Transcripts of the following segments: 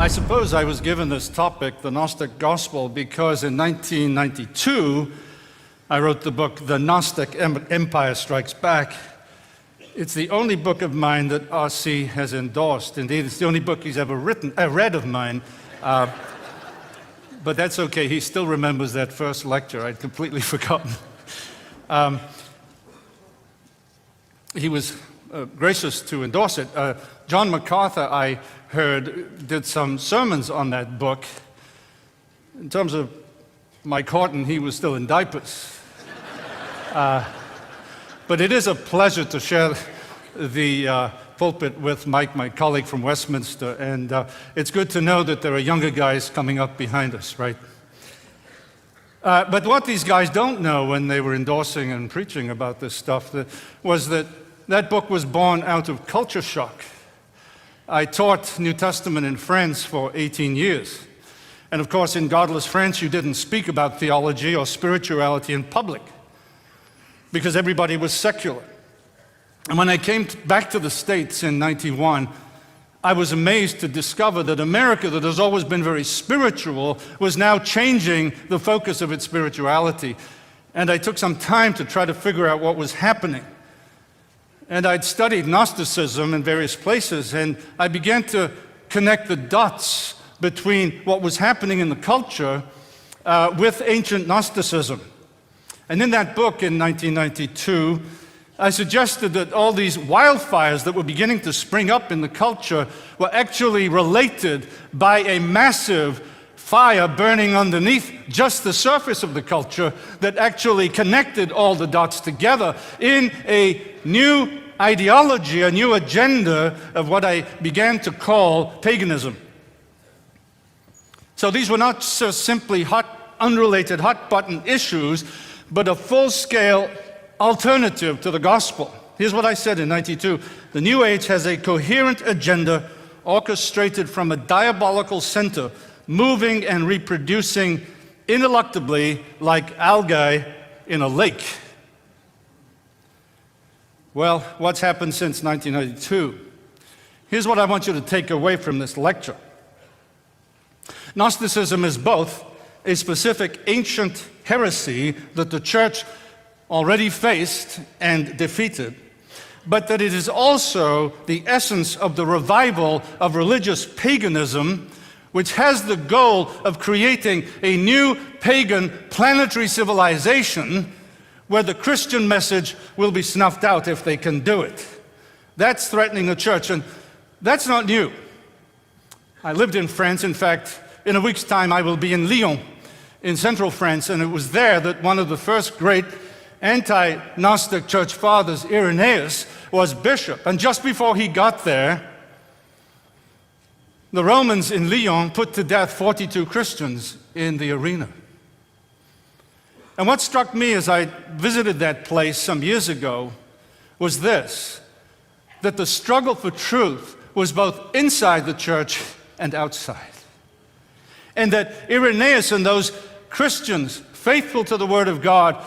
suppose I was given this topic, the Gnostic Gospel, because in 1992, I wrote the book, The Gnostic Empire Strikes Back. It's the only book of mine that R.C. has endorsed. Indeed, it's the only book he's ever read of mine. But that's okay. He still remembers that first lecture. I'd completely forgotten. He was gracious to endorse it. John MacArthur, I heard, did some sermons on that book. In terms of Mike Horton, he was still in diapers. But it is a pleasure to share the pulpit with Mike, my colleague from Westminster, and it's good to know that there are younger guys coming up behind us, right? But what these guys don't know when they were endorsing and preaching about this stuff was that that book was born out of culture shock. I taught New Testament in France for 18 years. And of course, in godless France, you didn't speak about theology or spirituality in public because everybody was secular. And when I came back to the States in '91, I was amazed to discover that America, that has always been very spiritual, was now changing the focus of its spirituality. And I took some time to try to figure out what was happening. And I'd studied Gnosticism in various places, and I began to connect the dots between what was happening in the culture with ancient Gnosticism. And in that book in 1992, I suggested that all these wildfires that were beginning to spring up in the culture were actually related by a massive fire burning underneath just the surface of the culture that actually connected all the dots together in a new ideology, a new agenda of what I began to call paganism. So these were not just simply unrelated hot-button issues, but a full-scale alternative to the gospel. Here's what I said in '92. The New Age has a coherent agenda orchestrated from a diabolical center, moving and reproducing ineluctably like algae in a lake. Well, what's happened since 1992? Here's what I want you to take away from this lecture. Gnosticism is both a specific ancient heresy that the church already faced and defeated, but that it is also the essence of the revival of religious paganism, which has the goal of creating a new pagan planetary civilization where the Christian message will be snuffed out if they can do it. That's threatening the church, and that's not new. I lived in France. In fact, in a week's time I will be in Lyon, in central France, and it was there that one of the first great anti-Gnostic church fathers, Irenaeus, was bishop. And just before he got there, the Romans in Lyon put to death 42 Christians in the arena. And what struck me as I visited that place some years ago was this, that the struggle for truth was both inside the church and outside. And that Irenaeus and those Christians faithful to the Word of God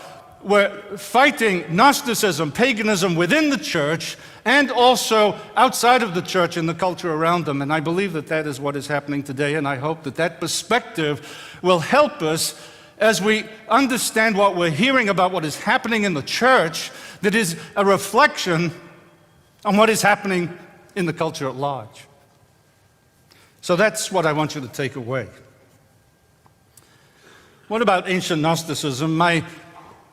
were fighting Gnosticism, paganism within the church and also outside of the church in the culture around them. And I believe that that is what is happening today, and I hope that that perspective will help us as we understand what we're hearing about what is happening in the church, that is a reflection on what is happening in the culture at large. So that's what I want you to take away. What about ancient Gnosticism? My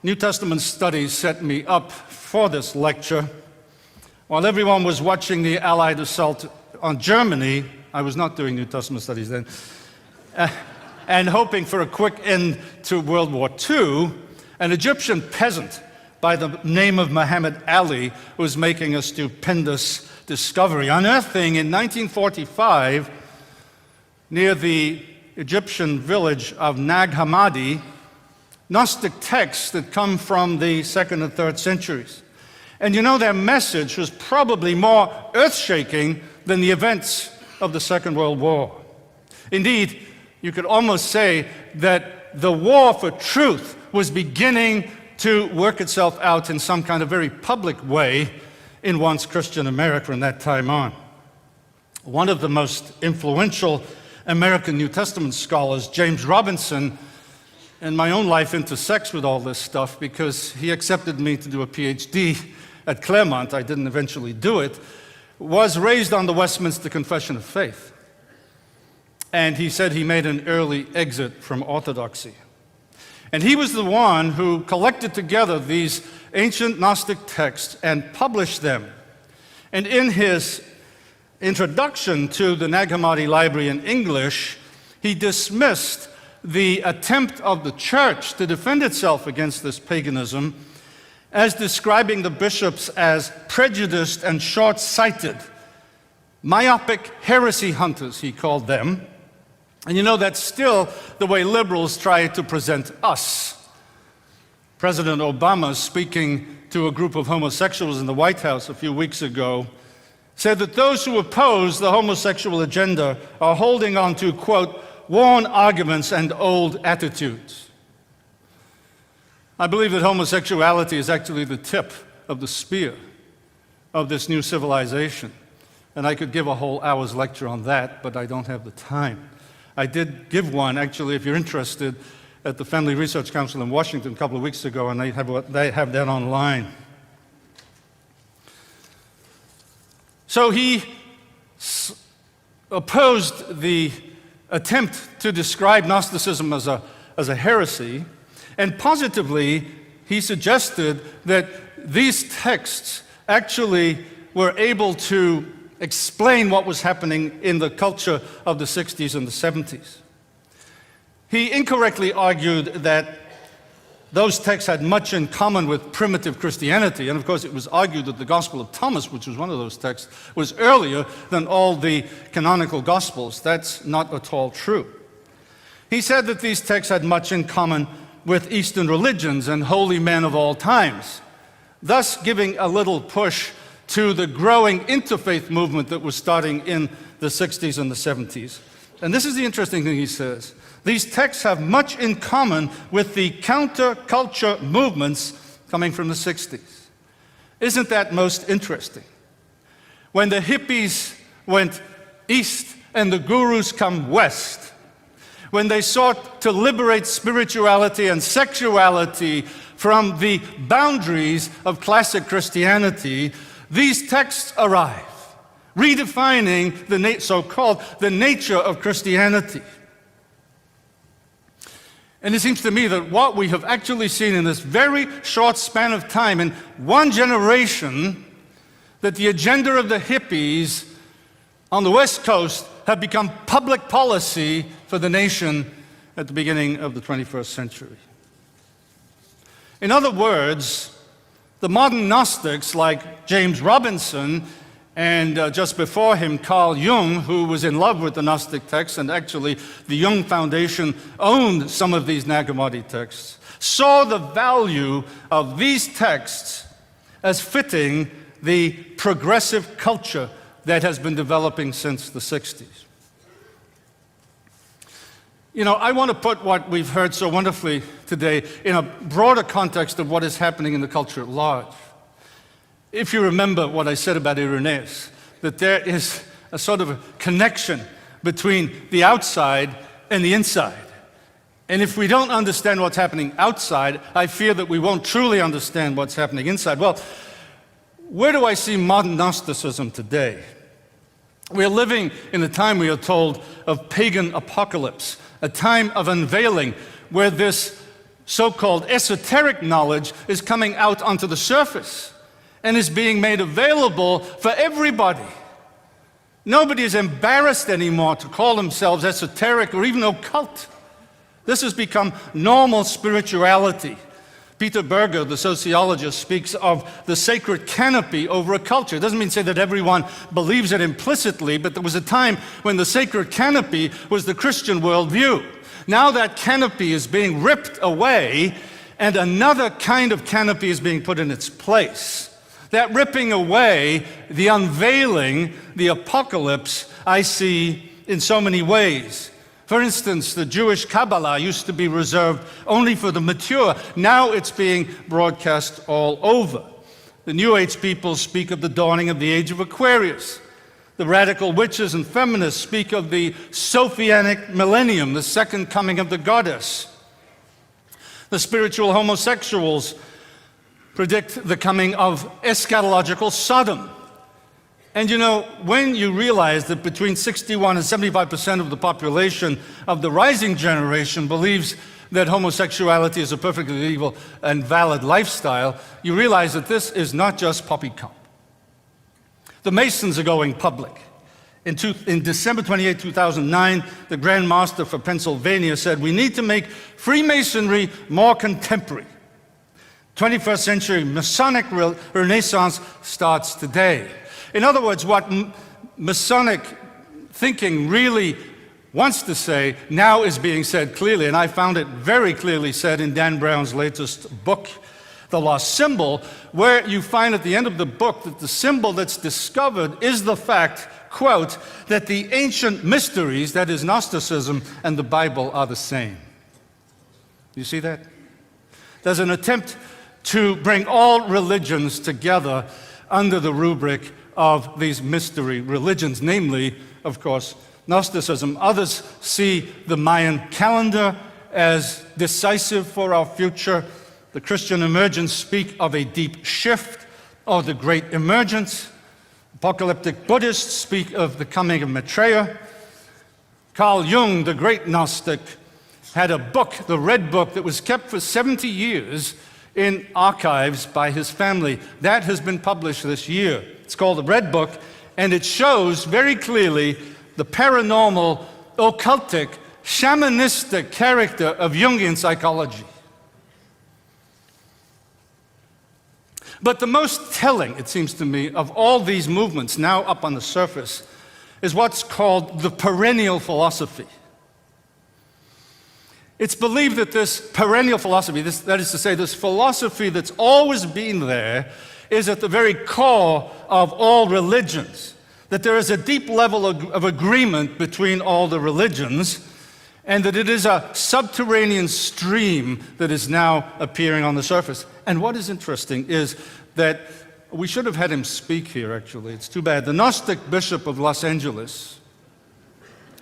New Testament studies set me up for this lecture. While everyone was watching the Allied assault on Germany, I was not doing New Testament studies then, and hoping for a quick end to World War II, an Egyptian peasant by the name of Muhammad Ali was making a stupendous discovery, unearthing in 1945 near the Egyptian village of Nag Hammadi Gnostic texts that come from the 2nd and 3rd centuries. And you know, their message was probably more earth-shaking than the events of the Second World War. Indeed, you could almost say that the war for truth was beginning to work itself out in some kind of very public way in once Christian America from that time on. One of the most influential American New Testament scholars, James Robinson, and my own life intersects with all this stuff because he accepted me to do a PhD at Claremont. I didn't eventually do it. Was raised on the Westminster Confession of Faith. And he said he made an early exit from orthodoxy. And he was the one who collected together these ancient Gnostic texts and published them. And in his introduction to the Nag Hammadi Library in English, he dismissed the attempt of the church to defend itself against this paganism as describing the bishops as prejudiced and short-sighted, myopic heresy hunters, he called them. And you know, that's still the way liberals try to present us. President Obama, speaking to a group of homosexuals in the White House a few weeks ago, said that those who oppose the homosexual agenda are holding on to, quote, worn arguments and old attitudes. I believe that homosexuality is actually the tip of the spear of this new civilization. And I could give a whole hour's lecture on that, but I don't have the time. I did give one, actually, if you're interested, at the Family Research Council in Washington a couple of weeks ago, and they have that online. So he opposed the attempt to describe Gnosticism as a heresy, and positively he suggested that these texts actually were able to explain what was happening in the culture of the 60s and the 70s. He incorrectly argued that those texts had much in common with primitive Christianity, and of course it was argued that the Gospel of Thomas, which was one of those texts, was earlier than all the canonical Gospels. That's not at all true. He said that these texts had much in common with Eastern religions and holy men of all times, thus giving a little push to the growing interfaith movement that was starting in the 60s and the 70s. And this is the interesting thing he says. These texts have much in common with the counterculture movements coming from the 60s. Isn't that most interesting? When the hippies went east and the gurus come west, when they sought to liberate spirituality and sexuality from the boundaries of classic Christianity, these texts arrive, redefining the so-called the nature of Christianity. And it seems to me that what we have actually seen in this very short span of time, in one generation, that the agenda of the hippies on the West Coast have become public policy for the nation at the beginning of the 21st century. In other words, the modern Gnostics like James Robinson and just before him, Carl Jung, who was in love with the Gnostic texts, and actually the Jung Foundation owned some of these Nag Hammadi texts, saw the value of these texts as fitting the progressive culture that has been developing since the 60s. You know, I want to put what we've heard so wonderfully today in a broader context of what is happening in the culture at large. If you remember what I said about Irenaeus, that there is a sort of a connection between the outside and the inside. And if we don't understand what's happening outside, I fear that we won't truly understand what's happening inside. Well, where do I see modern Gnosticism today? We're living in a time, we are told, of pagan apocalypse, a time of unveiling where this so-called esoteric knowledge is coming out onto the surface and is being made available for everybody. Nobody is embarrassed anymore to call themselves esoteric or even occult. This has become normal spirituality. Peter Berger, the sociologist, speaks of the sacred canopy over a culture. It doesn't mean to say that everyone believes it implicitly, but there was a time when the sacred canopy was the Christian worldview. Now that canopy is being ripped away, and another kind of canopy is being put in its place. That ripping away, the unveiling, the apocalypse, I see in so many ways. For instance, the Jewish Kabbalah used to be reserved only for the mature. Now it's being broadcast all over. The New Age people speak of the dawning of the age of Aquarius. The radical witches and feminists speak of the Sophianic millennium, the second coming of the goddess. The spiritual homosexuals predict the coming of eschatological Sodom. And you know, when you realize that between 61 and 75% of the population of the rising generation believes that homosexuality is a perfectly legal and valid lifestyle, you realize that this is not just poppycock. The Masons are going public. In December 28, 2009, the Grand Master for Pennsylvania said, "We need to make Freemasonry more contemporary. 21st century Masonic renaissance starts today." In other words, what Masonic thinking really wants to say now is being said clearly, and I found it very clearly said in Dan Brown's latest book, The Lost Symbol, where you find at the end of the book that the symbol that's discovered is the fact, quote, that the ancient mysteries, that is Gnosticism, and the Bible are the same. You see that? There's an attempt to bring all religions together under the rubric of these mystery religions, namely, of course, Gnosticism. Others see the Mayan calendar as decisive for our future. The Christian emergents speak of a deep shift or the great emergence. Apocalyptic Buddhists speak of the coming of Maitreya. Carl Jung, the great Gnostic, had a book, the Red Book, that was kept for 70 years in archives by his family. That has been published this year. It's called the Red Book, and it shows very clearly the paranormal, occultic, shamanistic character of Jungian psychology. But the most telling, it seems to me, of all these movements now up on the surface is what's called the perennial philosophy. It's believed that this perennial philosophy, that is to say, this philosophy that's always been there, is at the very core of all religions. That there is a deep level of agreement between all the religions, and that it is a subterranean stream that is now appearing on the surface. And what is interesting is that we should have had him speak here, actually. It's too bad. The Gnostic Bishop of Los Angeles.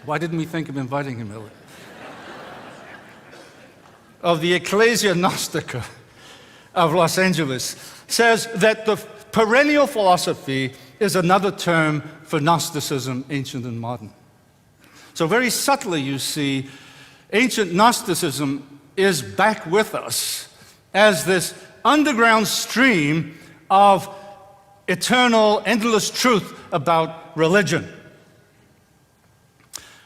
Why didn't we think of inviting him, Ellie? Of the Ecclesia Gnostica of Los Angeles, says that the perennial philosophy is another term for Gnosticism, ancient and modern. So very subtly, you see, ancient Gnosticism is back with us as this underground stream of eternal, endless truth about religion.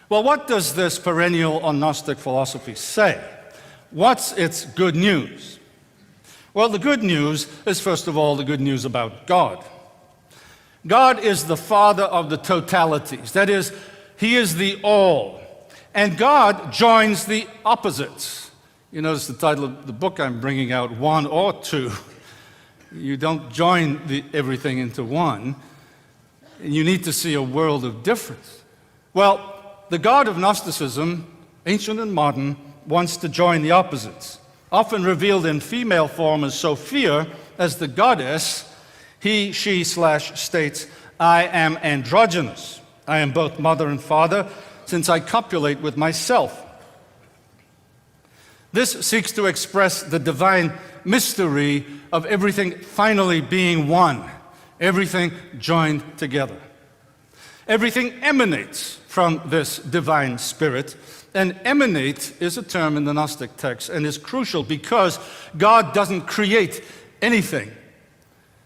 Well, what does this perennial or Gnostic philosophy say? What's its good news? Well, the good news is, first of all, the good news about God. God is the Father of the totalities. That is, He is the all. And God joins the opposites. You notice the title of the book I'm bringing out, One or Two. You don't join everything into one. You need to see a world of difference. Well, the God of Gnosticism, ancient and modern, wants to join the opposites. Often revealed in female form as Sophia, as the goddess, he, she, states, "I am androgynous. I am both mother and father, since I copulate with myself." This seeks to express the divine mystery of everything finally being one, everything joined together. Everything emanates from this divine spirit, and emanate is a term in the Gnostic text and is crucial because God doesn't create anything.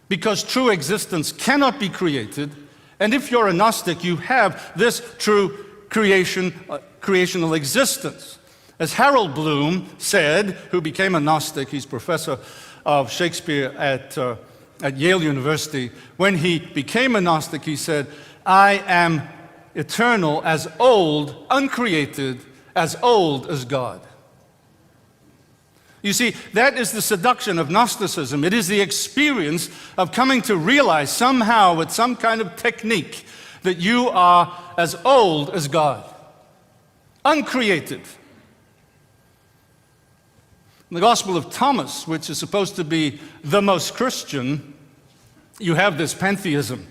Because true existence cannot be created, and if you're a Gnostic, you have this true creational existence. As Harold Bloom said, who became a Gnostic, he's professor of Shakespeare at Yale University, when he became a Gnostic, he said, "I am eternal, as old, uncreated, as old as God." You see, that is the seduction of Gnosticism. It is the experience of coming to realize somehow with some kind of technique that you are as old as God, uncreated. In the Gospel of Thomas, which is supposed to be the most Christian, you have this pantheism.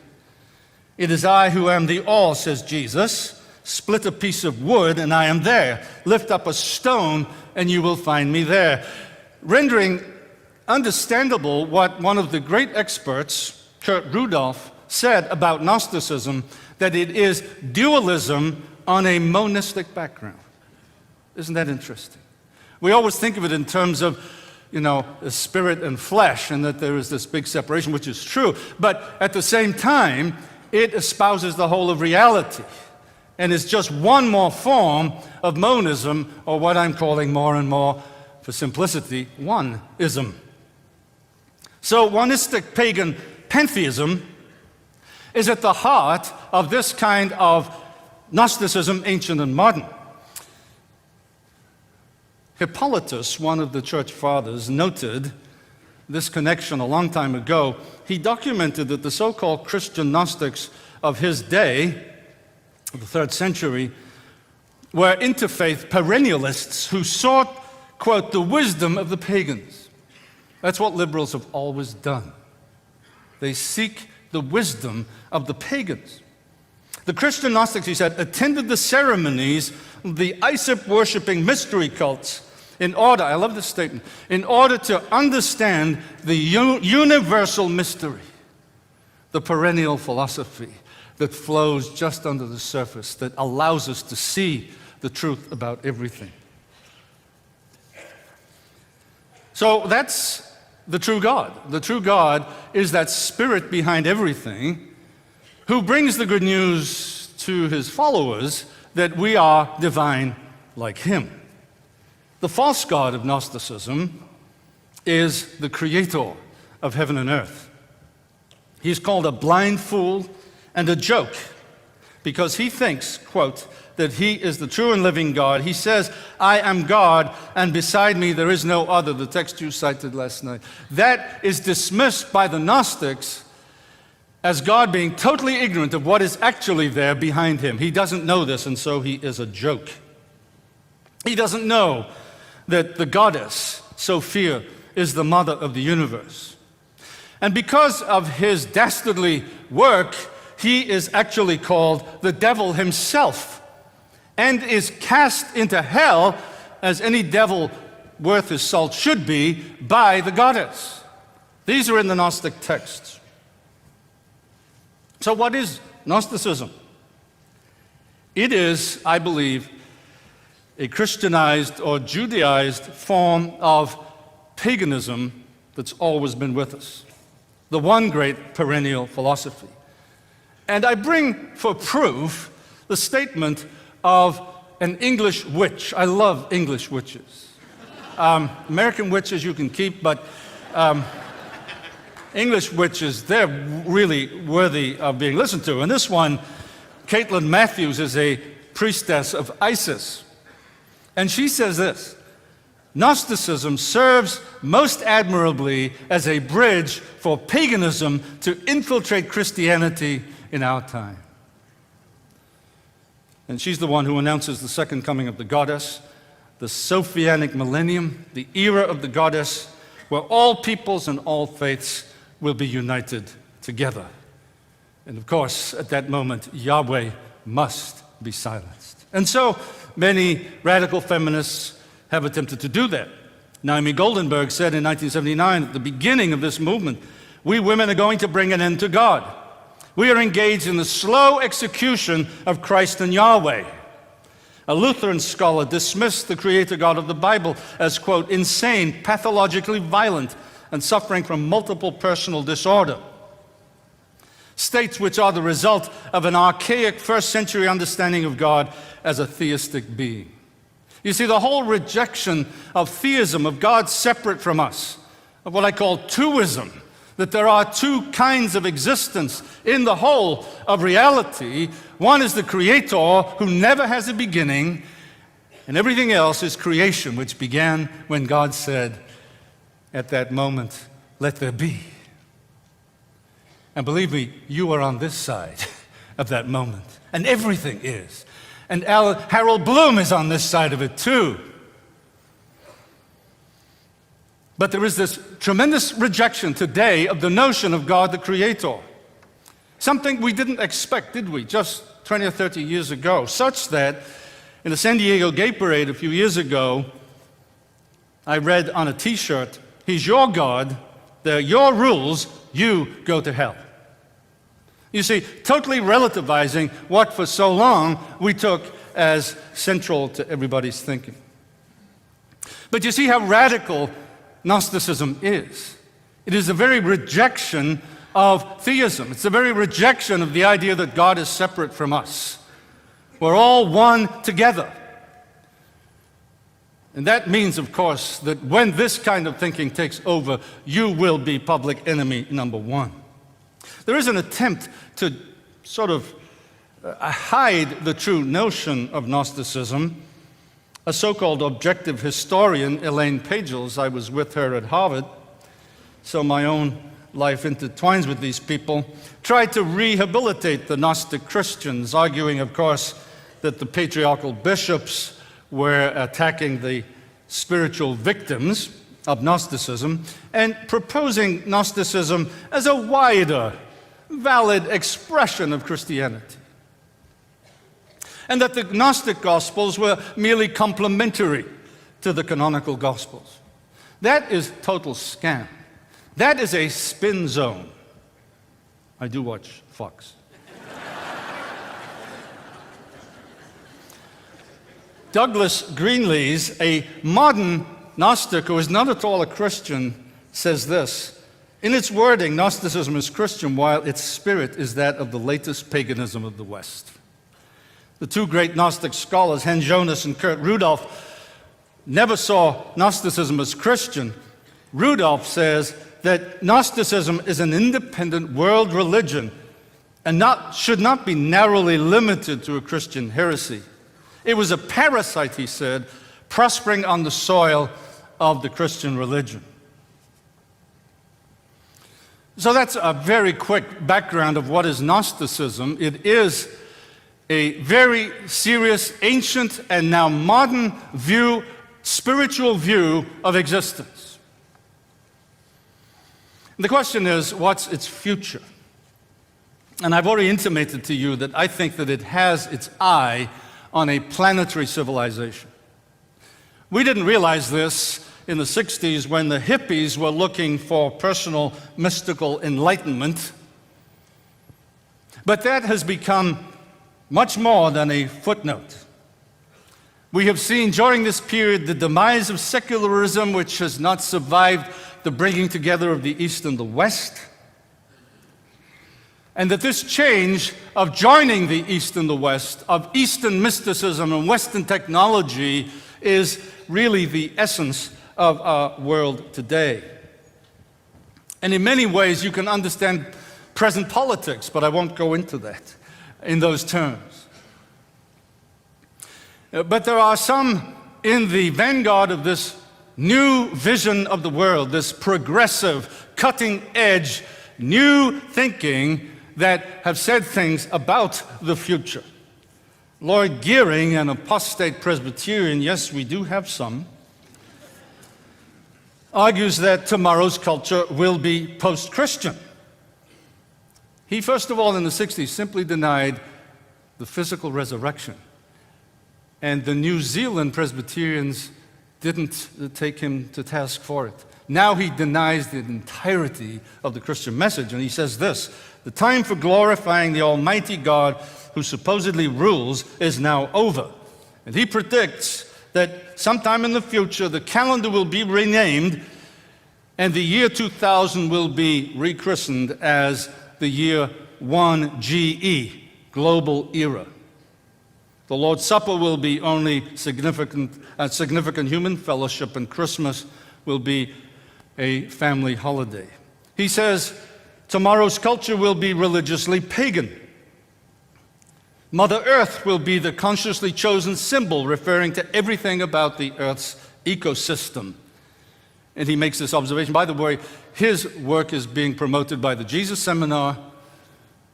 It is I who am the all, says Jesus. Split a piece of wood, and I am there. Lift up a stone, and you will find me there. Rendering understandable what one of the great experts, Kurt Rudolph, said about Gnosticism, that it is dualism on a monistic background. Isn't that interesting? We always think of it in terms of, spirit and flesh, and that there is this big separation, which is true. But at the same time, it espouses the whole of reality, and is just one more form of monism, or what I'm calling more and more, for simplicity, oneism. So oneistic pagan pantheism is at the heart of this kind of Gnosticism, ancient and modern. Hippolytus, one of the church fathers, noted this connection a long time ago. He documented that the so-called Christian Gnostics of his day, of the 3rd century, were interfaith perennialists who sought, quote, the wisdom of the pagans. That's what liberals have always done. They seek the wisdom of the pagans. The Christian Gnostics, he said, attended the ceremonies of the Isip-worshipping mystery cults in order, I love this statement, in order to understand the universal mystery, the perennial philosophy that flows just under the surface, that allows us to see the truth about everything. So that's the true God. The true God is that spirit behind everything who brings the good news to his followers that we are divine like him. The false God of Gnosticism is the creator of heaven and earth. He's called a blind fool and a joke because he thinks, quote, that he is the true and living God. He says, I am God, and beside me there is no other, the text you cited last night. That is dismissed by the Gnostics as God being totally ignorant of what is actually there behind him. He doesn't know this, and so he is a joke. He doesn't know that the goddess, Sophia, is the mother of the universe. And because of his dastardly work, he is actually called the devil himself, and is cast into hell, as any devil worth his salt should be, by the goddess. These are in the Gnostic texts. So what is Gnosticism? It is, I believe, a Christianized or Judaized form of paganism that's always been with us. The one great perennial philosophy. And I bring for proof the statement of an English witch. I love English witches. American witches you can keep, but English witches, they're really worthy of being listened to. And this one, Caitlin Matthews, is a priestess of Isis. And she says this: Gnosticism serves most admirably as a bridge for paganism to infiltrate Christianity in our time. And she's the one who announces the second coming of the goddess, the Sophianic millennium, the era of the goddess, where all peoples and all faiths will be united together. And of course, at that moment, Yahweh must be silenced. And so many radical feminists have attempted to do that. Naomi Goldenberg said in 1979, at the beginning of this movement, we women are going to bring an end to God. We are engaged in the slow execution of Christ and Yahweh. A Lutheran scholar dismissed the Creator God of the Bible as, quote, insane, pathologically violent, and suffering from multiple personal disorder. States which are the result of an archaic first-century understanding of God as a theistic being. You see, the whole rejection of theism, of God separate from us, of what I call twoism, that there are two kinds of existence in the whole of reality. One is the Creator, who never has a beginning, and everything else is creation, which began when God said, at that moment, let there be. And believe me, you are on this side of that moment, and everything is. And Harold Bloom is on this side of it too. But there is this tremendous rejection today of the notion of God the Creator. Something we didn't expect, did we, just 20 or 30 years ago, such that in the San Diego Gay Parade a few years ago, I read on a t-shirt, "He's your God, they're your rules, you go to hell." You see, totally relativizing what for so long we took as central to everybody's thinking. But you see how radical Gnosticism is. It is a very rejection of theism. It's a very rejection of the idea that God is separate from us. We're all one together. And that means, of course, that when this kind of thinking takes over, you will be public enemy number one. There is an attempt to sort of hide the true notion of Gnosticism. A so-called objective historian, Elaine Pagels, I was with her at Harvard, so my own life intertwines with these people, tried to rehabilitate the Gnostic Christians, arguing, of course, that the patriarchal bishops were attacking the spiritual victims of Gnosticism and proposing Gnosticism as a wider, valid expression of Christianity. And that the Gnostic Gospels were merely complementary to the canonical Gospels. That is total scam. That is a spin zone. I do watch Fox. Douglas Greenlees, a modern Gnostic who is not at all a Christian, says this: "In its wording, Gnosticism is Christian, while its spirit is that of the latest paganism of the West." The two great Gnostic scholars, Hans Jonas and Kurt Rudolph, never saw Gnosticism as Christian. Rudolph says that Gnosticism is an independent world religion and should not be narrowly limited to a Christian heresy. It was a parasite, he said, prospering on the soil of the Christian religion. So that's a very quick background of what is Gnosticism. It is a very serious, ancient, and now modern view, spiritual view of existence. And the question is, what's its future? And I've already intimated to you that I think that it has its eye on a planetary civilization. We didn't realize this in the 60s when the hippies were looking for personal mystical enlightenment. But that has become much more than a footnote. We have seen during this period the demise of secularism, which has not survived the bringing together of the East and the West. And that this change of joining the East and the West, of Eastern mysticism and Western technology, is really the essence of our world today. And in many ways you can understand present politics, but I won't go into that in those terms. But there are some in the vanguard of this new vision of the world, this progressive, cutting-edge, new thinking that have said things about the future. Lloyd Gearing, an apostate Presbyterian, yes, we do have some, argues that tomorrow's culture will be post-Christian. He, first of all, in the 60s, simply denied the physical resurrection. And the New Zealand Presbyterians didn't take him to task for it. Now he denies the entirety of the Christian message, and he says this: "The time for glorifying the Almighty God who supposedly rules is now over." And he predicts that sometime in the future the calendar will be renamed and the year 2000 will be rechristened as the year 1 GE, global era. The Lord's Supper will be only significant human fellowship, and Christmas will be a family holiday. He says tomorrow's culture will be religiously pagan. Mother Earth will be the consciously chosen symbol, referring to everything about the Earth's ecosystem. And he makes this observation. By the way, his work is being promoted by the Jesus Seminar.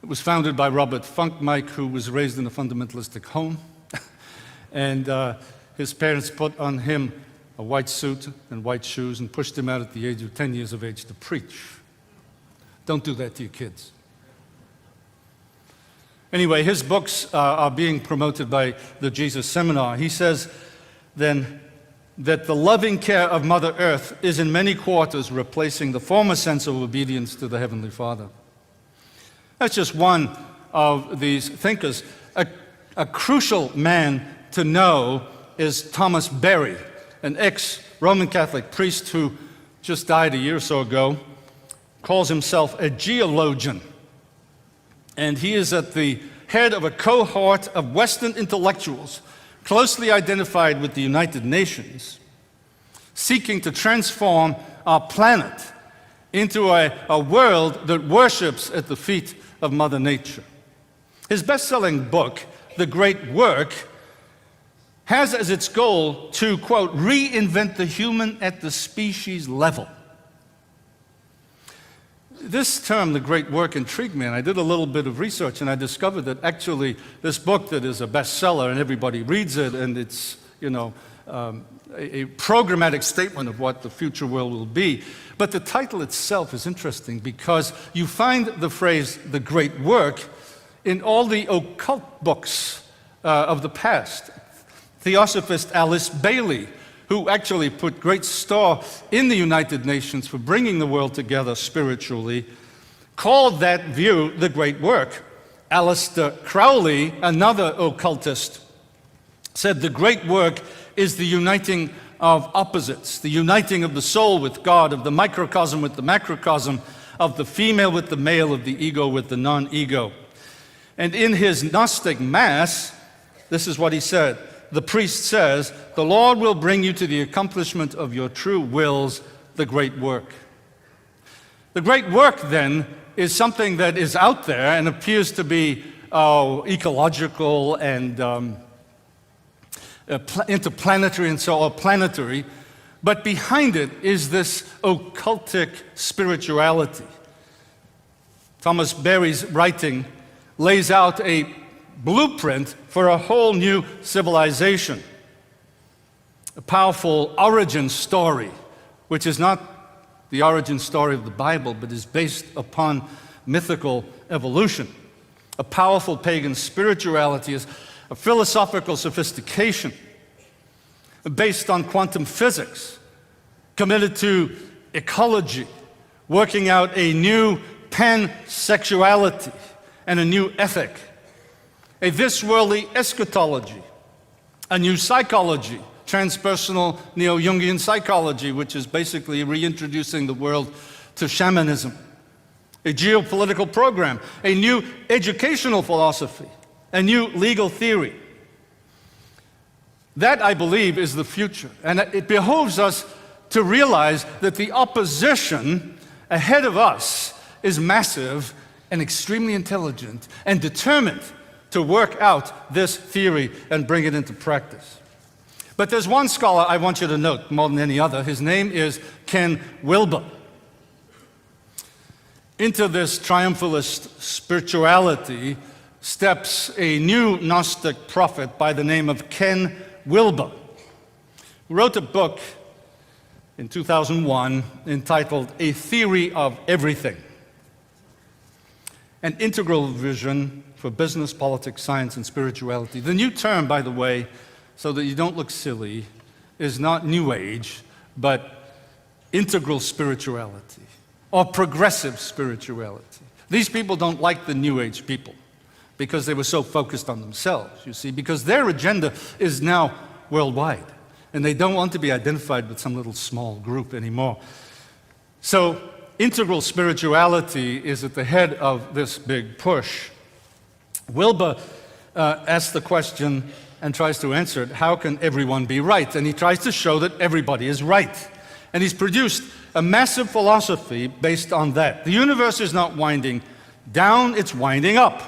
It was founded by Robert Funkmike, who was raised in a fundamentalistic home. And his parents put on him a white suit and white shoes and pushed him out at the age of 10 years of age to preach. Don't do that to your kids. Anyway, his books are being promoted by the Jesus Seminar. He says then that the loving care of Mother Earth is in many quarters replacing the former sense of obedience to the Heavenly Father. That's just one of these thinkers. A crucial man to know is Thomas Berry, an ex-Roman Catholic priest who just died a year or so ago, calls himself a geologian. And he is at the head of a cohort of Western intellectuals closely identified with the United Nations, seeking to transform our planet into a world that worships at the feet of Mother Nature. His best-selling book, The Great Work, has as its goal to, quote, reinvent the human at the species level. This term, the great work, intrigued me, and I did a little bit of research, and I discovered that actually this book that is a bestseller and everybody reads it, and it's, you know, a programmatic statement of what the future world will be. But the title itself is interesting because you find the phrase, the great work, in all the occult books of the past. Theosophist Alice Bailey, who actually put great store in the United Nations for bringing the world together spiritually, called that view the great work. Aleister Crowley, another occultist, said the great work is the uniting of opposites, the uniting of the soul with God, of the microcosm with the macrocosm, of the female with the male, of the ego with the non-ego. And in his Gnostic Mass, this is what he said. The priest says, the Lord will bring you to the accomplishment of your true wills, the great work. The great work, then, is something that is out there and appears to be ecological and interplanetary and so on, planetary, but behind it is this occultic spirituality. Thomas Berry's writing lays out a blueprint for a whole new civilization, a powerful origin story, which is not the origin story of the Bible, but is based upon mythical evolution. A powerful pagan spirituality is a philosophical sophistication based on quantum physics, committed to ecology, working out a new pansexuality and a new ethic, a this-worldly eschatology, a new psychology, transpersonal neo-Jungian psychology, which is basically reintroducing the world to shamanism, a geopolitical program, a new educational philosophy, a new legal theory. That, I believe, is the future. And it behoves us to realize that the opposition ahead of us is massive and extremely intelligent and determined to work out this theory and bring it into practice. But there's one scholar I want you to note more than any other. His name is Ken Wilber. Into this triumphalist spirituality steps a new Gnostic prophet by the name of Ken Wilber, who wrote a book in 2001 entitled A Theory of Everything, an integral vision for business, politics, science, and spirituality. The new term, by the way, so that you don't look silly, is not New Age, but integral spirituality or progressive spirituality. These people don't like the New Age people because they were so focused on themselves, you see, because their agenda is now worldwide, and they don't want to be identified with some little small group anymore. So integral spirituality is at the head of this big push. Wilber asks the question and tries to answer it, how can everyone be right? And he tries to show that everybody is right. And he's produced a massive philosophy based on that. The universe is not winding down, it's winding up.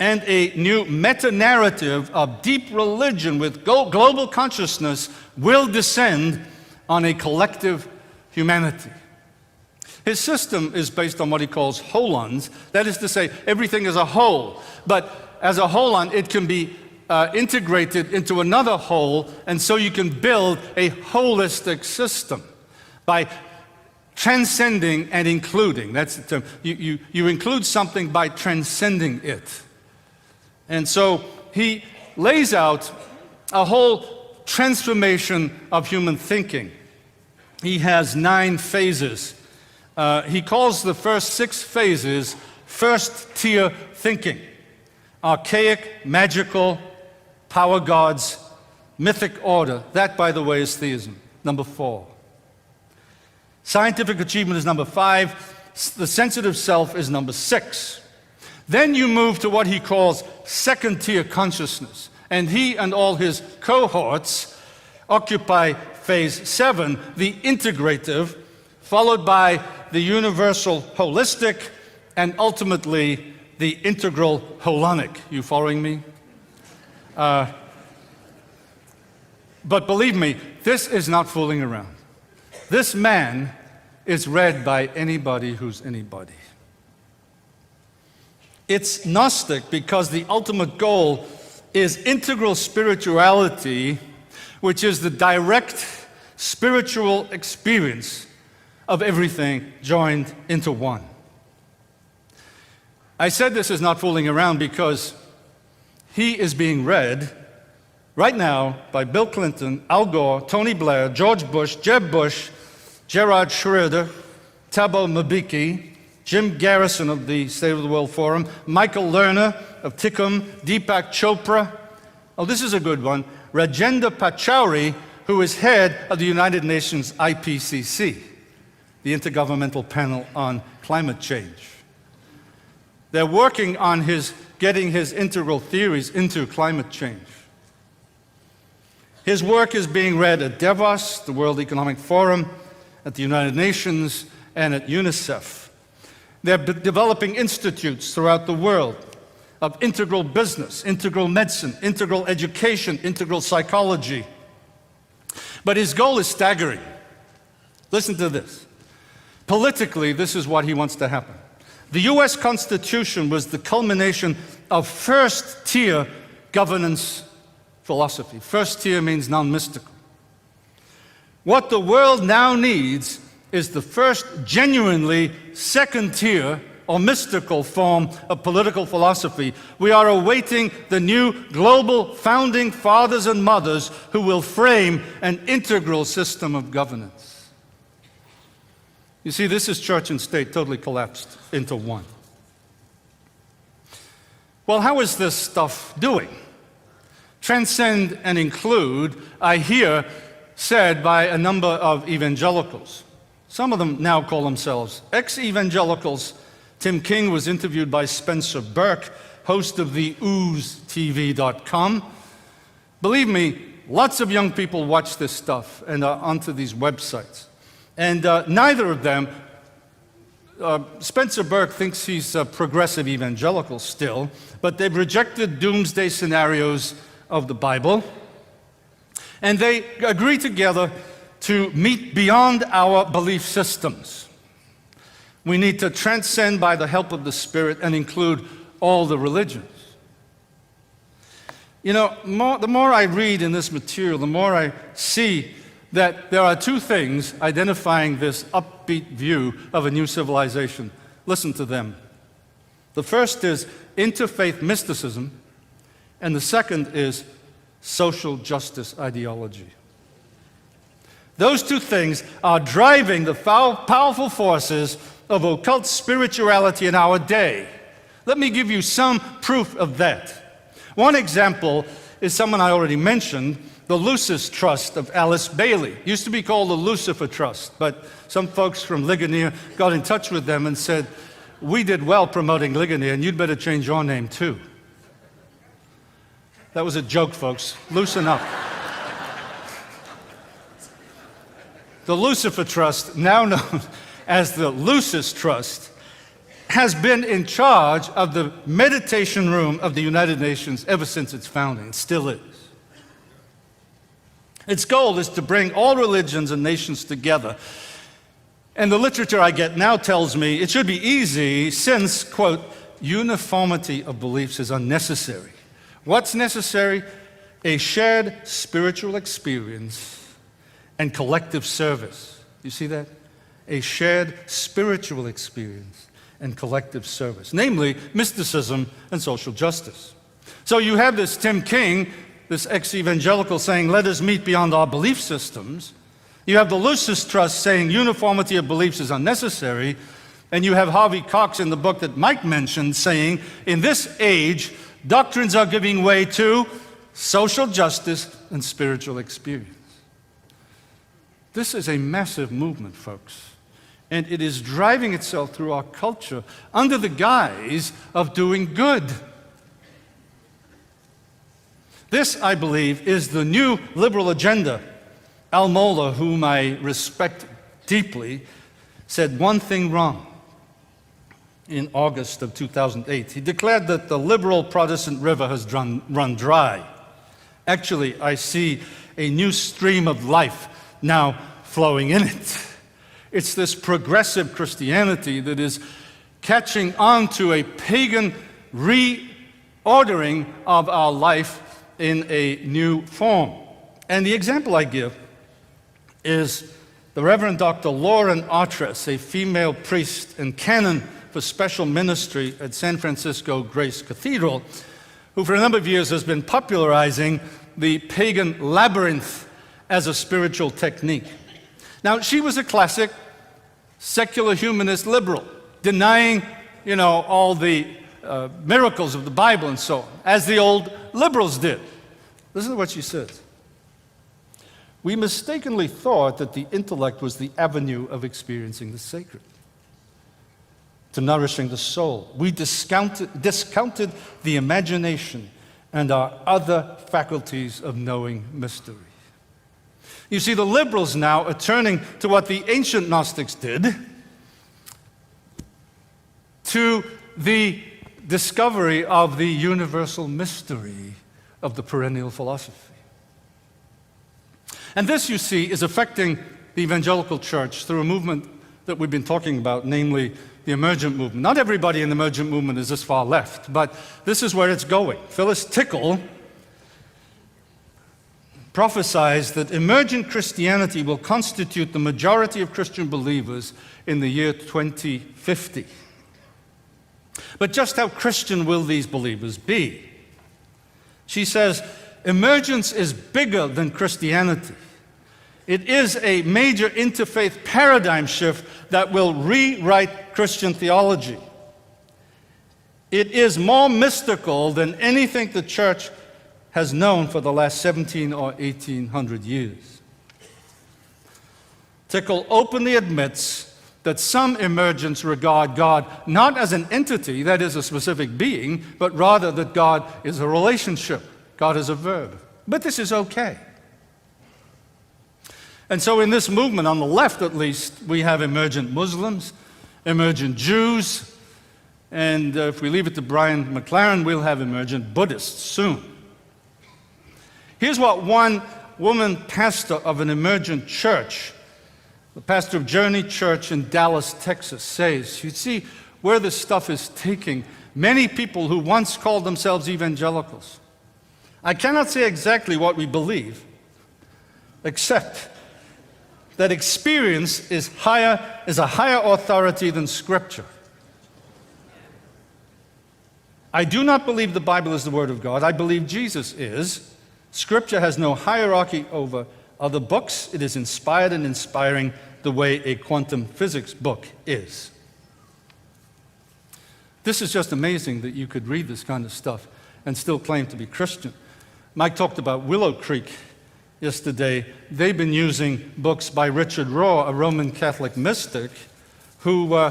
And a new meta-narrative of deep religion with global consciousness will descend on a collective humanity. His system is based on what he calls holons. That is to say, everything is a whole. But as a holon, it can be integrated into another whole, and so you can build a holistic system by transcending and including. That's the term. You include something by transcending it. And so he lays out a whole transformation of human thinking. He has 9 phases. He calls the first 6 phases first-tier thinking. Archaic, magical, power gods, mythic order. That, by the way, is theism. Number 4. Scientific achievement is number 5. The sensitive self is number 6. Then you move to what he calls second-tier consciousness. And he and all his cohorts occupy phase 7, the integrative, followed by the universal holistic, and ultimately the integral holonic. You following me? But believe me, this is not fooling around. This man is read by anybody who's anybody. It's Gnostic because the ultimate goal is integral spirituality, which is the direct spiritual experience of everything joined into one. I said this is not fooling around because he is being read right now by Bill Clinton, Al Gore, Tony Blair, George Bush, Jeb Bush, Gerard Schroeder, Thabo Mbeki, Jim Garrison of the State of the World Forum, Michael Lerner of Tikkum, Deepak Chopra. Oh, this is a good one. Rajendra Pachauri, who is head of the United Nations IPCC, the Intergovernmental Panel on Climate Change. They're working on getting his integral theories into climate change. His work is being read at Davos, the World Economic Forum, at the United Nations, and at UNICEF. They're developing institutes throughout the world of integral business, integral medicine, integral education, integral psychology. But his goal is staggering. Listen to this. Politically, this is what he wants to happen. The US Constitution was the culmination of first-tier governance philosophy. First tier means non-mystical. What the world now needs is the first genuinely second-tier or mystical form of political philosophy. We are awaiting the new global founding fathers and mothers who will frame an integral system of governance. You see, this is church and state totally collapsed into one. Well, how is this stuff doing? Transcend and include, I hear said by a number of evangelicals. Some of them now call themselves ex-evangelicals. Tim King was interviewed by Spencer Burke, host of the OOZTV.com. Believe me, lots of young people watch this stuff and are onto these websites. And neither of them, Spencer Burke thinks he's a progressive evangelical still, but they've rejected doomsday scenarios of the Bible, and they agree together to meet beyond our belief systems. We need to transcend by the help of the Spirit and include all the religions. You know, the more I read in this material, the more I see that there are 2 things identifying this upbeat view of a new civilization. Listen to them. The first is interfaith mysticism, and the second is social justice ideology. Those 2 things are driving the powerful forces of occult spirituality in our day. Let me give you some proof of that. One example is someone I already mentioned, the Lucis Trust of Alice Bailey. It used to be called the Lucifer Trust, but some folks from Ligonier got in touch with them and said, "We did well promoting Ligonier, and you'd better change your name too." That was a joke, folks. Loosen up. The Lucifer Trust, now known as the Lucis Trust, has been in charge of the meditation room of the United Nations ever since its founding. It still is. Its goal is to bring all religions and nations together. And the literature I get now tells me it should be easy since, quote, uniformity of beliefs is unnecessary. What's necessary? A shared spiritual experience and collective service. You see that? A shared spiritual experience and collective service, namely mysticism and social justice. So you have this Tim King, this ex-evangelical, saying, let us meet beyond our belief systems. You have the Lucis Trust saying uniformity of beliefs is unnecessary. And you have Harvey Cox in the book that Mike mentioned saying, in this age, doctrines are giving way to social justice and spiritual experience. This is a massive movement, folks. And it is driving itself through our culture under the guise of doing good. This, I believe, is the new liberal agenda. Al Mohler, whom I respect deeply, said one thing wrong in August of 2008. He declared that the liberal Protestant river has run dry. Actually, I see a new stream of life now flowing in it. It's this progressive Christianity that is catching on to a pagan reordering of our life in a new form. And the example I give is the Reverend Dr. Lauren Artress, a female priest and canon for special ministry at San Francisco Grace Cathedral, who for a number of years has been popularizing the pagan labyrinth as a spiritual technique. Now, she was a classic secular humanist liberal, denying, all the miracles of the Bible and so on, as the old liberals did. Listen to what she says. We mistakenly thought that the intellect was the avenue of experiencing the sacred, to nourishing the soul. We discounted the imagination and our other faculties of knowing mystery. You see, the liberals now are turning to what the ancient Gnostics did, to the discovery of the universal mystery of the perennial philosophy. And this, you see, is affecting the evangelical church through a movement that we've been talking about, namely the emergent movement. Not everybody in the emergent movement is this far left, but this is where it's going. Phyllis Tickle prophesies that emergent Christianity will constitute the majority of Christian believers in the year 2050. But just how Christian will these believers be? She says, emergence is bigger than Christianity. It is a major interfaith paradigm shift that will rewrite Christian theology. It is more mystical than anything the church has known for the last 17 or 1800 years. Tickle openly admits that some emergents regard God not as an entity, that is a specific being, but rather that God is a relationship. God is a verb. But this is okay. And so in this movement, on the left at least, we have emergent Muslims, emergent Jews, and if we leave it to Brian McLaren, we'll have emergent Buddhists soon. Here's what one woman pastor of an emergent church, the pastor of Journey Church in Dallas, Texas, says. You see where this stuff is taking many people who once called themselves evangelicals. I cannot say exactly what we believe, except that experience is a higher authority than Scripture. I do not believe the Bible is the Word of God. I believe Jesus is. Scripture has no hierarchy over other books. It is inspired and inspiring the way a quantum physics book is. This is just amazing that you could read this kind of stuff and still claim to be Christian. Mike talked about Willow Creek yesterday. They've been using books by Richard Rohr, a Roman Catholic mystic, who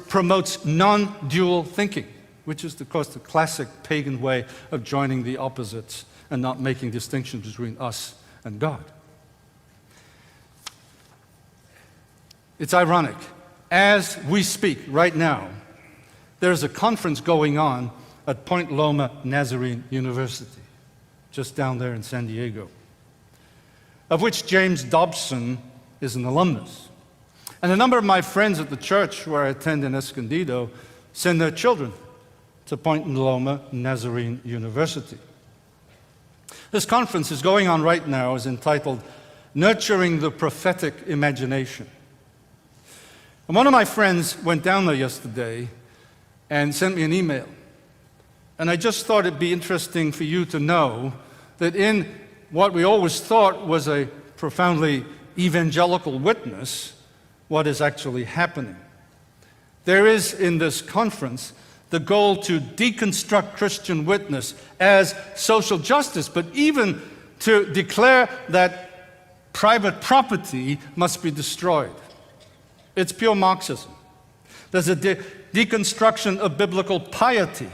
promotes non-dual thinking, which is, of course, the classic pagan way of joining the opposites and not making distinctions between us and God. It's ironic. As we speak right now, there's a conference going on at Point Loma Nazarene University, just down there in San Diego, of which James Dobson is an alumnus. And a number of my friends at the church where I attend in Escondido send their children to Point Loma Nazarene University. This conference is going on right now, is entitled Nurturing the Prophetic Imagination. And one of my friends went down there yesterday and sent me an email And I just thought it'd be interesting for you to know that in what we always thought was a profoundly evangelical witness, what is actually happening. There is in this conference the goal to deconstruct Christian witness as social justice, but even to declare that private property must be destroyed. It's pure Marxism. There's a deconstruction of biblical piety.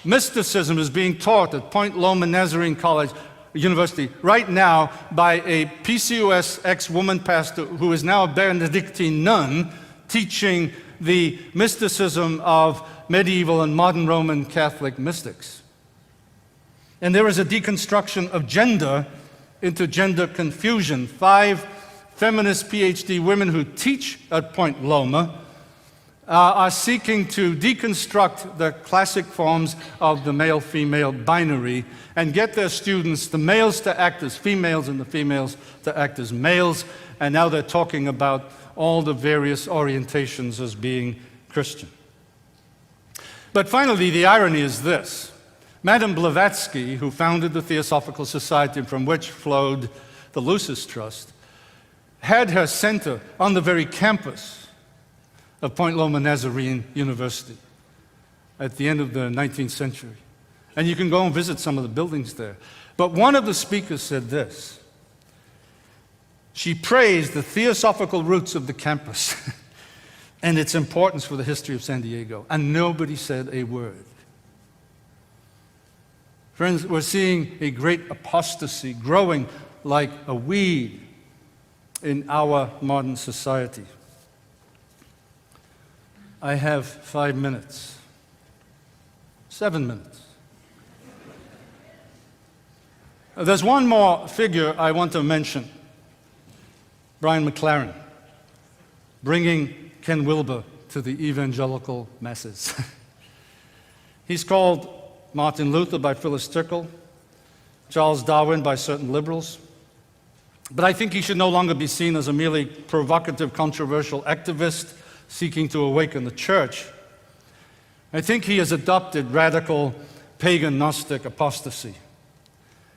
Mysticism is being taught at Point Loma Nazarene College University right now by a PCOS ex-woman pastor who is now a Benedictine nun teaching the mysticism of medieval and modern Roman Catholic mystics. And there is a deconstruction of gender into gender confusion. 5 feminist PhD women who teach at Point Loma are seeking to deconstruct the classic forms of the male-female binary and get their students, the males to act as females and the females to act as males. And now they're talking about all the various orientations as being Christian. But finally, the irony is this. Madame Blavatsky, who founded the Theosophical Society from which flowed the Lucis Trust, had her center on the very campus of Point Loma Nazarene University at the end of the 19th century. And you can go and visit some of the buildings there. But one of the speakers said this. She praised the theosophical roots of the campus and its importance for the history of San Diego, and nobody said a word. Friends, we're seeing a great apostasy growing like a weed in our modern society. I have 5 minutes, 7 minutes. There's one more figure I want to mention, Brian McLaren, bringing Ken Wilber to the evangelical masses. He's called Martin Luther by Phyllis Tickle, Charles Darwin by certain liberals, but I think he should no longer be seen as a merely provocative, controversial activist seeking to awaken the church. I think he has adopted radical pagan Gnostic apostasy.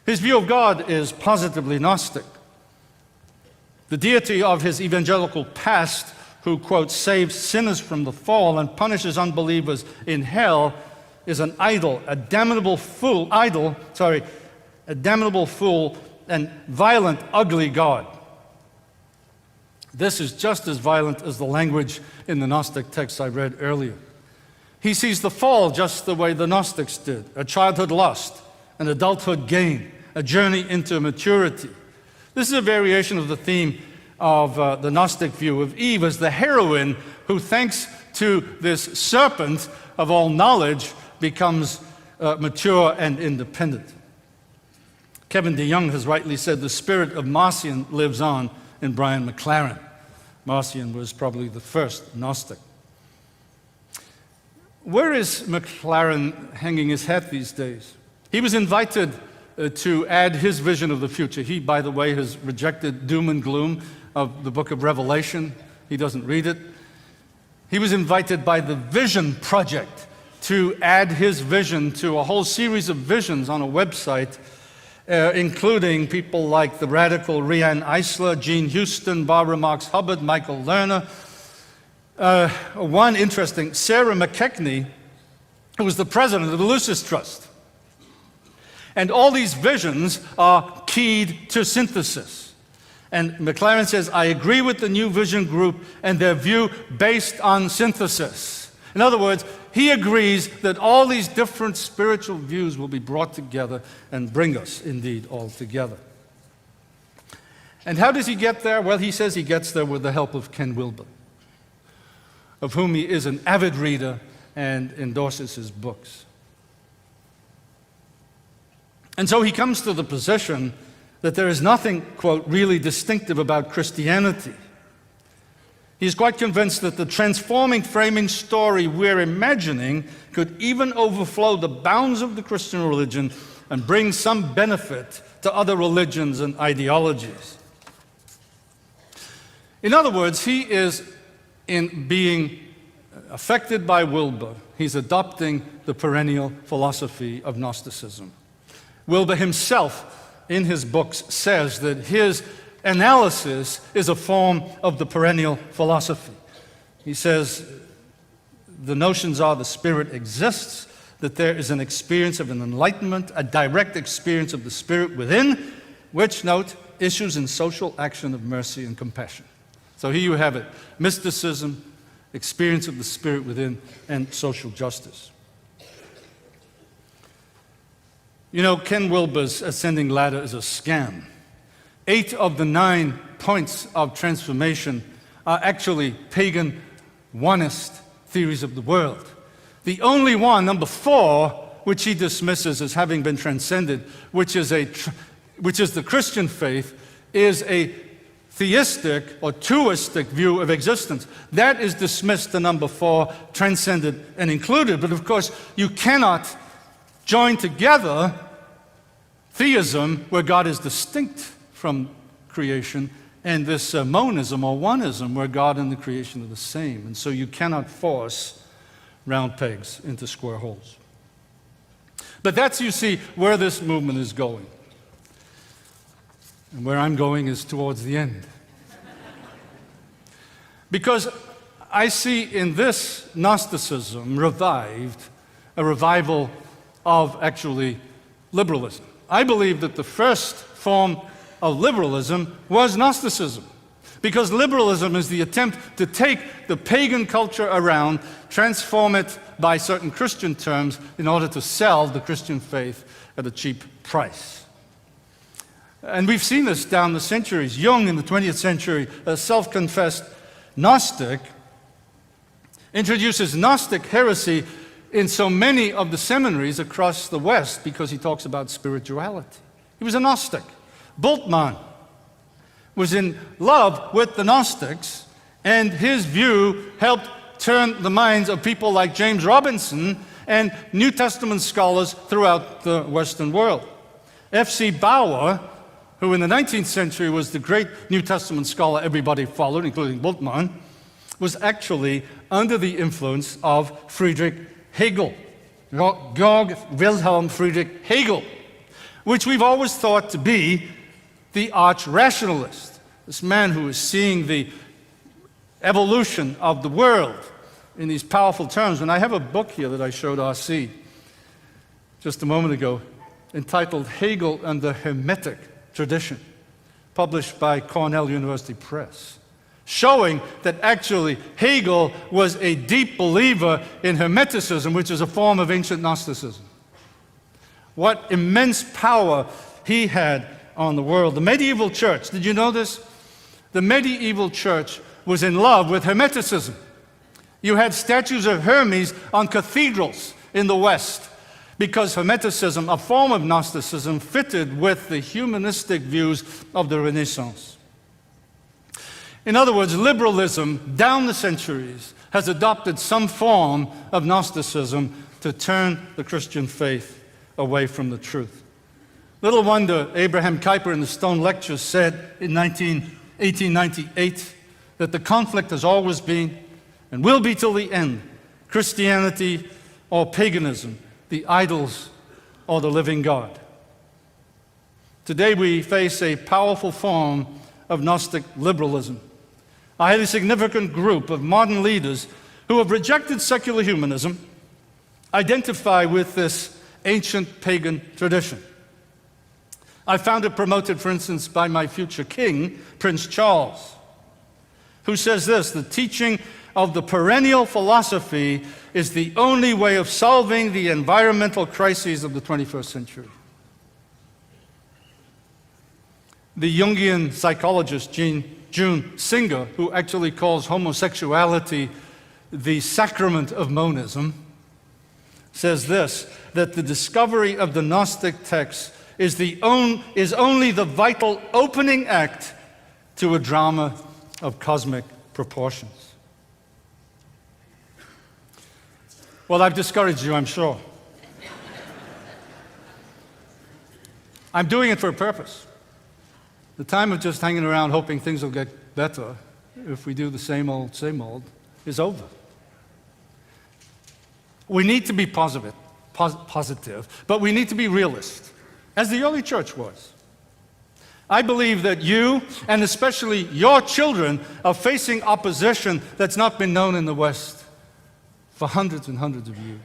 His view of God is positively Gnostic. The deity of his evangelical past, who, quote, saves sinners from the fall and punishes unbelievers in hell, is an a damnable fool and violent, ugly God. This is just as violent as the language in the Gnostic text I read earlier. He sees the fall just the way the Gnostics did, a childhood lust, an adulthood gain, a journey into maturity. This is a variation of the theme of the Gnostic view of Eve as the heroine who, thanks to this serpent of all knowledge, becomes mature and independent. Kevin DeYoung has rightly said the spirit of Marcion lives on in Brian McLaren. Marcion was probably the first Gnostic. Where is McLaren hanging his hat these days? He was invited to add his vision of the future. He, by the way, has rejected doom and gloom of the book of Revelation. He doesn't read it. He was invited by the Vision Project to add his vision to a whole series of visions on a website, including people like the radical Rianne Eisler, Jean Houston, Barbara Marx Hubbard, Michael Lerner. One interesting, Sarah McKechnie, who was the president of the Lucis Trust. And all these visions are keyed to synthesis. And McLaren says, I agree with the New Vision Group and their view based on synthesis. In other words, he agrees that all these different spiritual views will be brought together and bring us, indeed, all together. And how does he get there? Well, he says he gets there with the help of Ken Wilber, of whom he is an avid reader and endorses his books. And so he comes to the position that there is nothing, quote, really distinctive about Christianity. He's quite convinced that the transforming, framing story we're imagining could even overflow the bounds of the Christian religion and bring some benefit to other religions and ideologies. In other words, he is in being affected by Wilber, he's adopting the perennial philosophy of Gnosticism. Wilber himself, in his books, says that his analysis is a form of the perennial philosophy. He says the notions are the spirit exists, that there is an experience of an enlightenment, a direct experience of the spirit within, which, note, issues in social action of mercy and compassion. So here you have it, mysticism, experience of the spirit within, and social justice. You know, Ken Wilber's ascending ladder is a scam. 8 of the 9 points of transformation are actually pagan, onist theories of the world. The only one, number 4, which he dismisses as having been transcended, which is the Christian faith, is a theistic or tuistic view of existence. That is dismissed to number 4, transcended and included. But of course, you cannot join together theism, where God is distinct from creation, and this monism or oneism, where God and the creation are the same. And so you cannot force round pegs into square holes. But that's, you see, where this movement is going. And where I'm going is towards the end. Because I see in this Gnosticism revived a revival of actually liberalism. I believe that the first form of liberalism was Gnosticism. Because liberalism is the attempt to take the pagan culture around, transform it by certain Christian terms in order to sell the Christian faith at a cheap price. And we've seen this down the centuries. Jung in the 20th century, a self-confessed Gnostic, introduces Gnostic heresy in so many of the seminaries across the West because he talks about spirituality. He was a Gnostic. Bultmann was in love with the Gnostics, and his view helped turn the minds of people like James Robinson and New Testament scholars throughout the Western world. F.C. Bauer, who in the 19th century was the great New Testament scholar everybody followed, including Bultmann, was actually under the influence of Friedrich Hegel, Georg Wilhelm Friedrich Hegel, which we've always thought to be the arch-rationalist, this man who is seeing the evolution of the world in these powerful terms. And I have a book here that I showed R.C. just a moment ago entitled Hegel and the Hermetic Tradition, published by Cornell University Press, showing that actually Hegel was a deep believer in Hermeticism, which is a form of ancient Gnosticism. What immense power he had on the world. The medieval church, did you know this? The medieval church was in love with Hermeticism. You had statues of Hermes on cathedrals in the West because Hermeticism, a form of Gnosticism, fitted with the humanistic views of the Renaissance. In other words, liberalism, down the centuries, has adopted some form of Gnosticism to turn the Christian faith away from the truth. Little wonder Abraham Kuyper in the Stone Lectures said in 1898 that the conflict has always been and will be till the end, Christianity or paganism, the idols or the living God. Today we face a powerful form of Gnostic liberalism, a highly significant group of modern leaders who have rejected secular humanism, identify with this ancient pagan tradition. I found it promoted, for instance, by my future king, Prince Charles, who says this: the teaching of the perennial philosophy is the only way of solving the environmental crises of the 21st century. The Jungian psychologist June Singer, who actually calls homosexuality the sacrament of monism, says this, that the discovery of the Gnostic texts is only the vital opening act to a drama of cosmic proportions. Well, I've discouraged you, I'm sure. I'm doing it for a purpose. The time of just hanging around hoping things will get better if we do the same old, is over. We need to be positive, but we need to be realist, as the early church was. I believe that you, and especially your children, are facing opposition that's not been known in the West for hundreds and hundreds of years.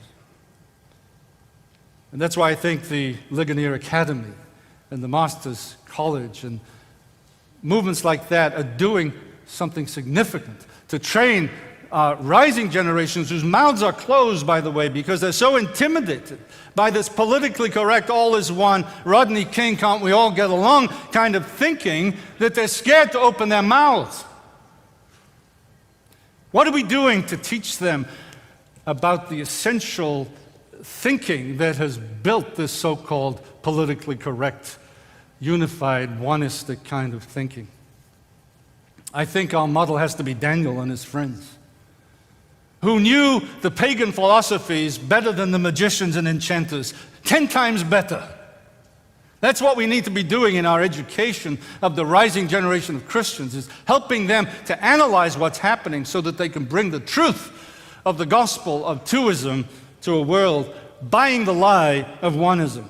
And that's why I think the Ligonier Academy and the Masters College and movements like that are doing something significant to train rising generations whose mouths are closed, by the way, because they're so intimidated by this politically correct, all is one, Rodney King, can't we all get along kind of thinking, that they're scared to open their mouths. What are we doing to teach them about the essential thinking that has built this so-called politically correct, unified, oneistic kind of thinking? I think our model has to be Daniel and his friends, who knew the pagan philosophies better than the magicians and enchanters, 10 times better. That's what we need to be doing in our education of the rising generation of Christians, is helping them to analyze what's happening so that they can bring the truth of the gospel of twoism to a world buying the lie of oneism.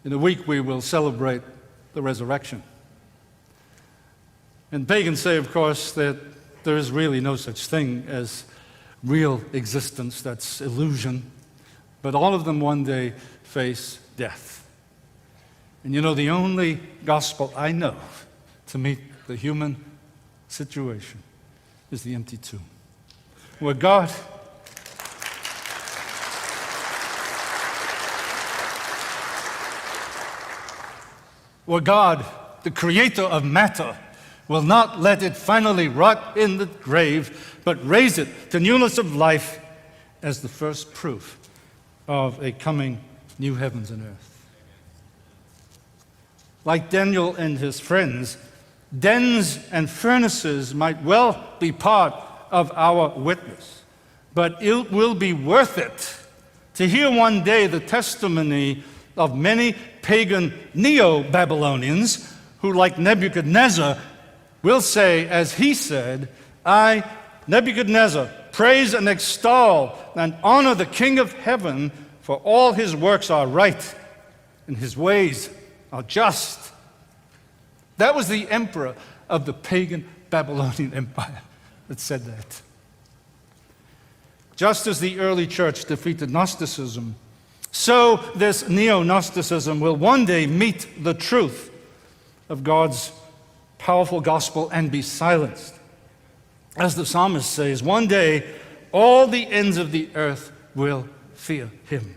In a week we will celebrate the resurrection. And pagans say, of course, that there is really no such thing as real existence, that's illusion. But all of them one day face death. And you know, the only gospel I know to meet the human situation is the empty tomb, where God the creator of matter, will not let it finally rot in the grave, but raise it to newness of life as the first proof of a coming new heavens and earth. Like Daniel and his friends, dens and furnaces might well be part of our witness, but it will be worth it to hear one day the testimony of many pagan Neo-Babylonians who, like Nebuchadnezzar, will say, as he said, I, Nebuchadnezzar, praise and extol and honor the King of heaven, for all his works are right and his ways are just. That was the emperor of the pagan Babylonian Empire that said that. Just as the early church defeated Gnosticism, so this neo-Gnosticism will one day meet the truth of God's powerful gospel and be silenced. As the psalmist says, one day all the ends of the earth will fear him.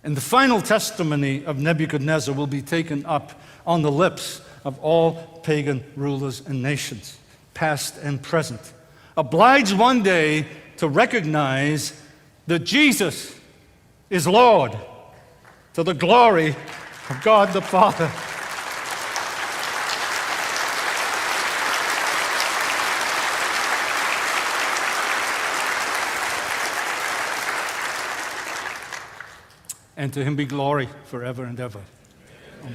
And the final testimony of Nebuchadnezzar will be taken up on the lips of all pagan rulers and nations, past and present, obliged one day to recognize that Jesus is Lord, to the glory of God the Father. And to him be glory forever and ever. Amen.